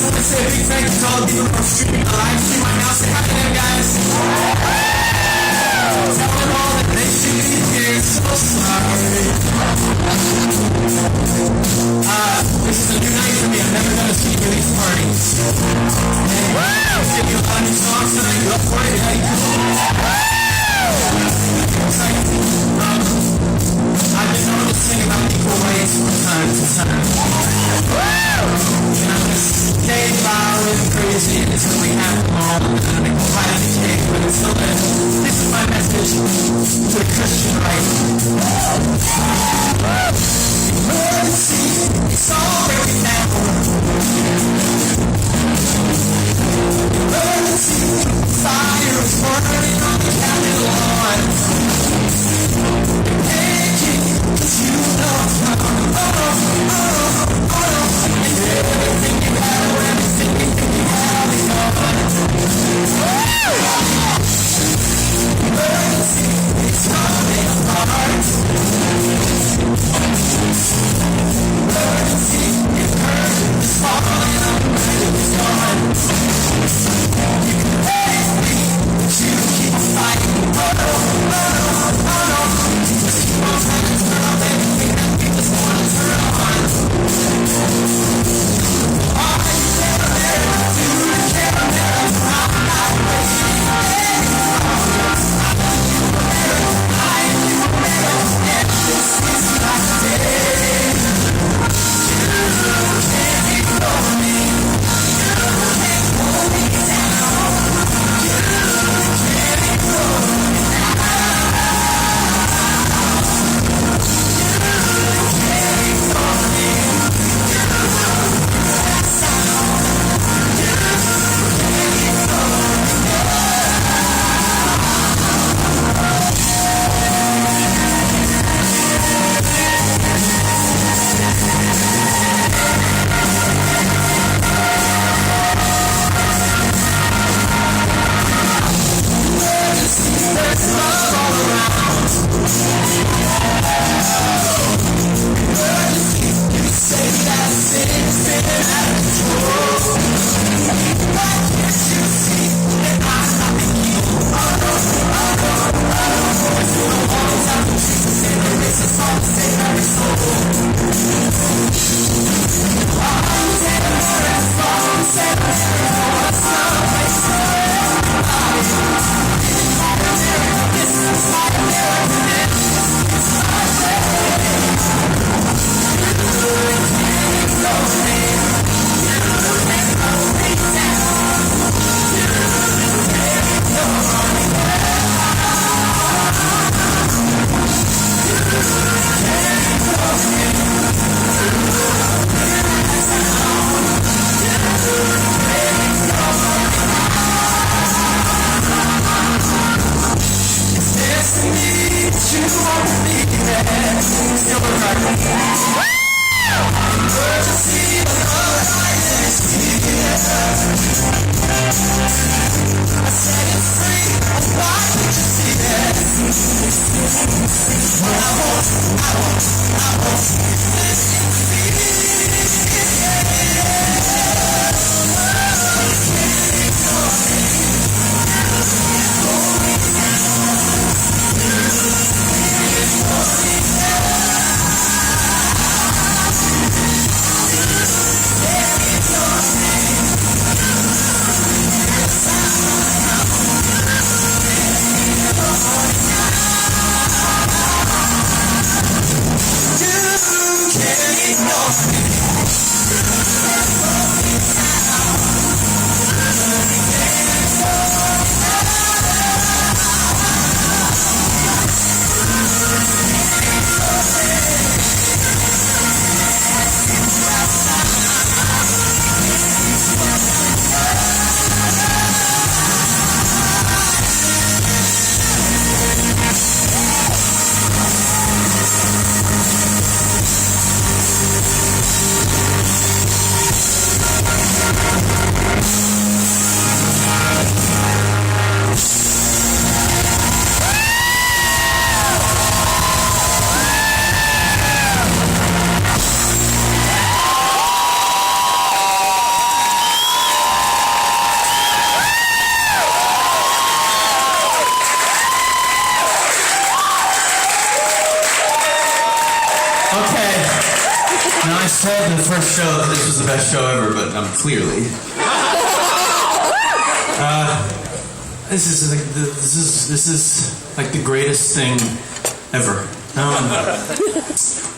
Say a big thank you to all the people who are streaming the live stream right now. Say hi to them, guys. Tell them all that they should be here. So sorry. This is a new night for me. I've never done a CD release party. And I'm giving you a lot of new songs tonight. Go for it. How you doing? I've been known to sing about equal ways from time to time. And I'm just getting by with crazy until we have them all. And I'm going to fight on the cake, but until then, this is my message to the Christian right. Emergency, it's already now. Emergency, fire is burning on the county lawn. Hey, you know it's coming. And everything you have, everything you think you have is gone. Emergency, it's coming apart. Emergency, your curtain is falling on and it's gone. You can hate me, but you keep fighting. Oh no, you just keep on trying to turn off everything that you just want to turn on. Are you there? Do you care? I'm not waiting anymore. I am you better, and this is my day. You can't ignore me. You can't hold me down. You can't ignore me now. You can't ignore me. You that sound. You can't ignore me there's love all around. Emergency, you say that sin's been out of control. Why can't you see that I'm not the evil? There's no walls out of Jesus and there is a song to save every soul. I'm terror and fall, set for someplace for everybody. This is my America, this is my way. You can't ignore me. You can't hold me down. You can't ignore me now. You can't ignore me. That sound. You can't ignore me now. It's destiny, but you won't believe it. Still a right. Emergency, another identity. I set it free. Why can't you see that? But I won't let it You can't ignore me. I said in the first show that this was the best show ever, but clearly. This is like the greatest thing ever.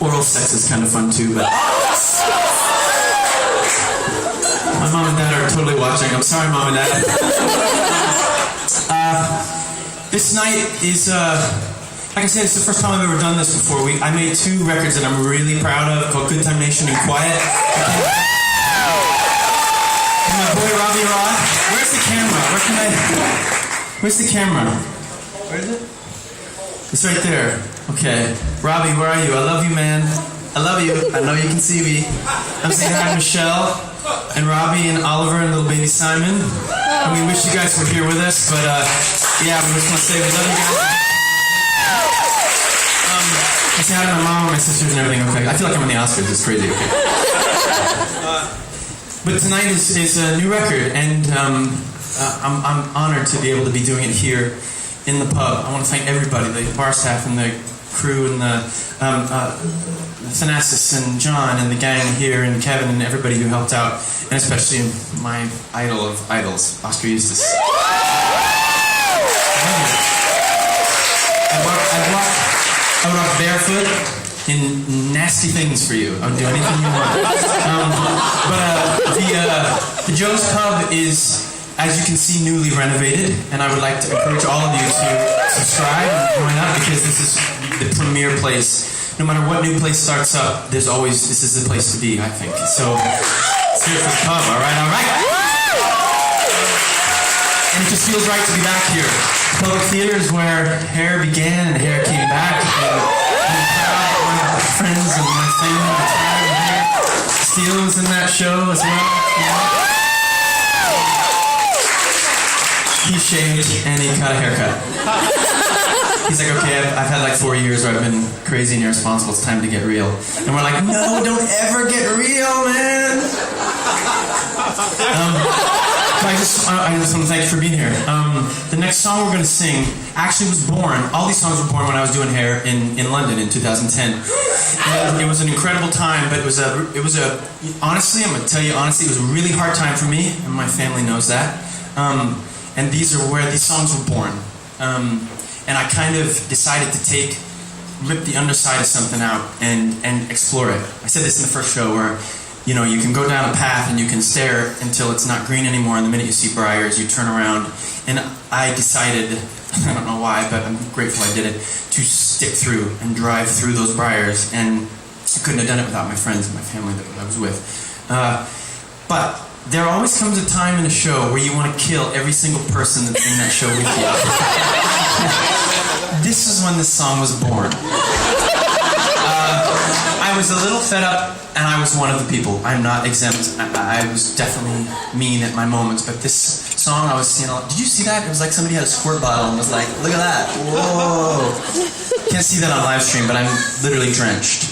Oral sex is kind of fun too, but my mom and dad are totally watching. I'm sorry, mom and dad. This night is, like I said, it's the first time I've ever done this before. I made 2 records that I'm really proud of, called Good Time Nation and Quiet. And my boy Robbie Rod. Where's the camera? Where's the camera? Where is it? It's right there. Okay. Robbie, where are you? I love you, man. I love you. I know you can see me. I'm saying hi to Michelle and Robbie and Oliver and little baby Simon. And we wish you guys were here with us, but yeah, we just want to say we love you guys. I say hi to my mom and my sisters and everything. Okay, I feel like I'm in the Oscars. It's crazy. Okay. But tonight is a new record, and I'm honored to be able to be doing it here in the pub. I want to thank everybody, the bar staff and the crew and the Thanasis and John and the gang here and Kevin and everybody who helped out, and especially my idol of idols, Oscar Eustis. I walk barefoot in nasty things for you. I'll do anything you want. The Joe's Pub is, as you can see, newly renovated, and I would like to encourage all of you to subscribe and join up, because this is the premier place. No matter what new place starts up, this is the place to be, I think. So, let's hear it for the pub, all right? And it just feels right to be back here. Public theater is where hair began and hair came back. And I'm proud of my friends and my family retired here. Steele was in that show as well. He shaved and he cut a haircut. He's like, okay, I've had like 4 years where I've been crazy and irresponsible. It's time to get real. And we're like, no, don't ever get real, man. I just want to thank you for being here. The next song we're going to sing actually was born. All these songs were born when I was doing hair in London in 2010. And it was an incredible time, but it was a honestly, I'm going to tell you honestly, it was a really hard time for me, and my family knows that. And these are where these songs were born. And I kind of decided to rip the underside of something out and explore it. I said this in the first show where, you know, you can go down a path and you can stare until it's not green anymore, and the minute you see briars, you turn around. And I decided, I don't know why, but I'm grateful I did it, to stick through and drive through those briars. And I couldn't have done it without my friends and my family that I was with. But there always comes a time in a show where you want to kill every single person that's in that show with you. This is when this song was born. I was a little fed up, and I was one of the people. I'm not exempt. I was definitely mean at my moments, but this song I was seeing a lot. Did you see that? It was like somebody had a squirt bottle and was like, look at that. Whoa. Can't see that on live stream, but I'm literally drenched.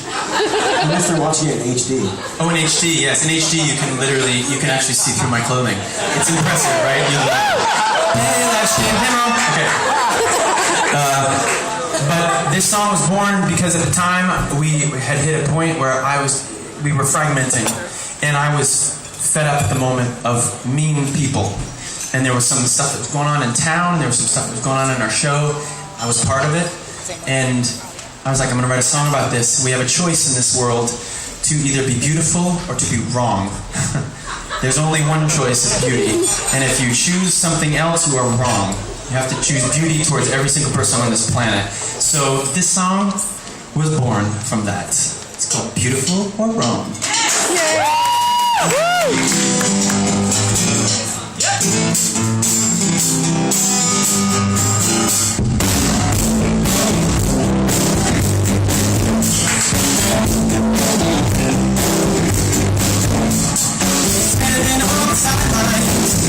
Unless they're watching it in HD. Oh, in HD, yes. In HD, you can actually see through my clothing. It's impressive, right? Hey, live stream, hey, Mom. Okay. But this song was born because at the time we had hit a point where we were fragmenting, and I was fed up at the moment of mean people. And there was some stuff that was going on in town, there was some stuff that was going on in our show. I was part of it, and I was like, I'm going to write a song about this. We have a choice in this world to either be beautiful or to be wrong. There's only one choice, is beauty. And if you choose something else, you are wrong. You have to choose beauty towards every single person on this planet. So this song was born from that. It's called Beautiful or Wrong. Standing on the sidelines,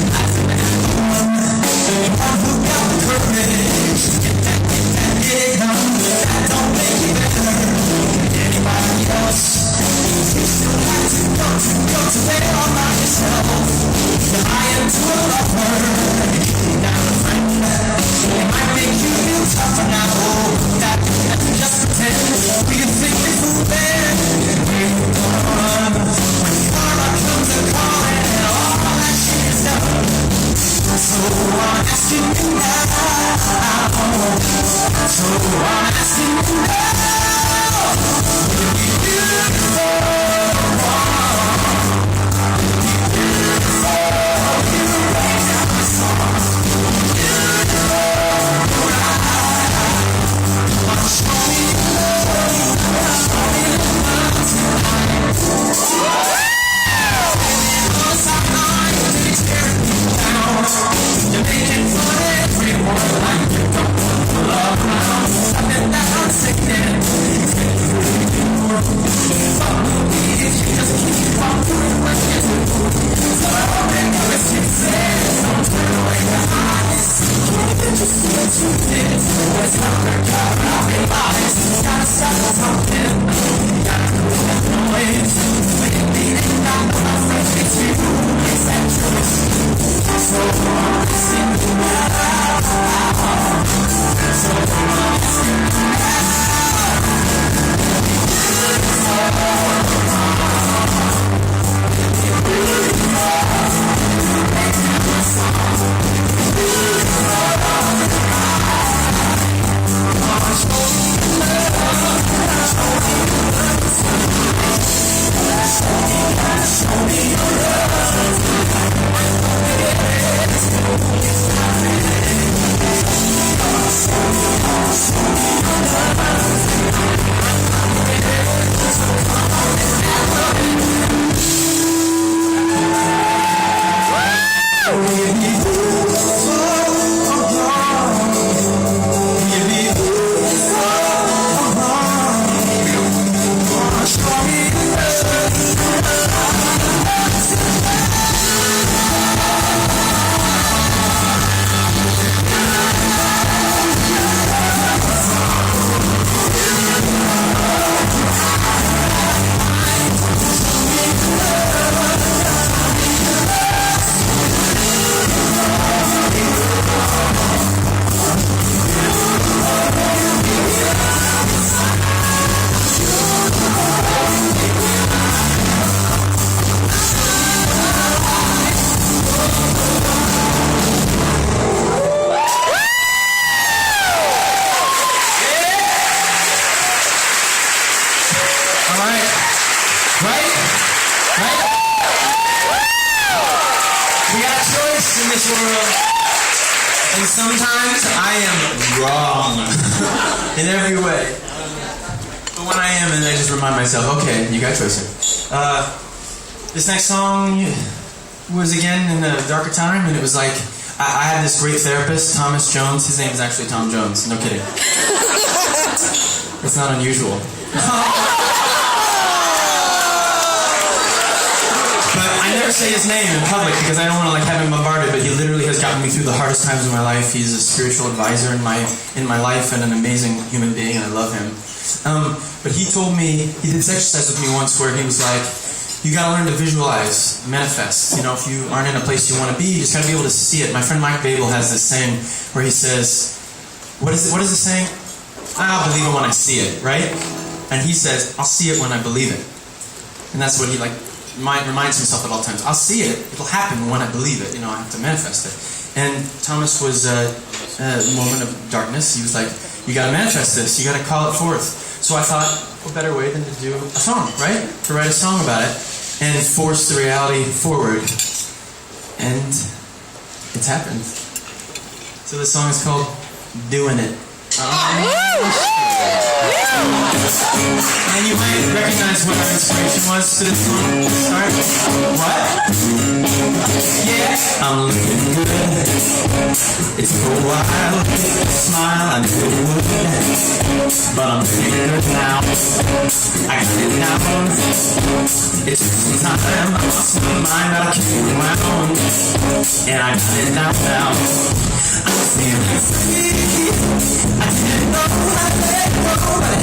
that don't make you better than anybody else. You still have to go to bed all by yourself. You're lying to a lover, down a friend. It might make you feel Right? We got a choice in this world. And sometimes I am wrong in every way. But when I am, and I just remind myself, okay, you got a choice here. This next song was again in a darker time, and it was like, I had this great therapist, Thomas Jones. His name is actually Tom Jones. No kidding. It's not unusual. But I never say his name in public because I don't want to like have him bombarded. But he literally has gotten me through the hardest times of my life. He's a spiritual advisor in my life and an amazing human being, and I love him. But he told me, he did this exercise with me once where he was like, you gotta learn to visualize, manifest. You know, if you aren't in a place you want to be, you just gotta be able to see it. My friend Mike Babel has this saying where he says, what is the saying? I'll believe it when I see it, right? And he says, I'll see it when I believe it. And that's what he reminds himself at all times. I'll see it. It'll happen when I believe it. You know, I have to manifest it. And Thomas was a moment of darkness. He was like, you gotta manifest this. You gotta call it forth. So I thought, what better way than to do a song, right? To write a song about it and force the reality forward. And it's happened. So the song is called Doing It. And you might recognize what our inspiration was to this song. Sorry. What? Yeah. I'm looking good. It's for a while. Smile, I knew it would. But I'm feeling good now. I got it down. It took some time. I lost my mind, but I came around. And I got it down now. I'm feeling free. I didn't know I let go, but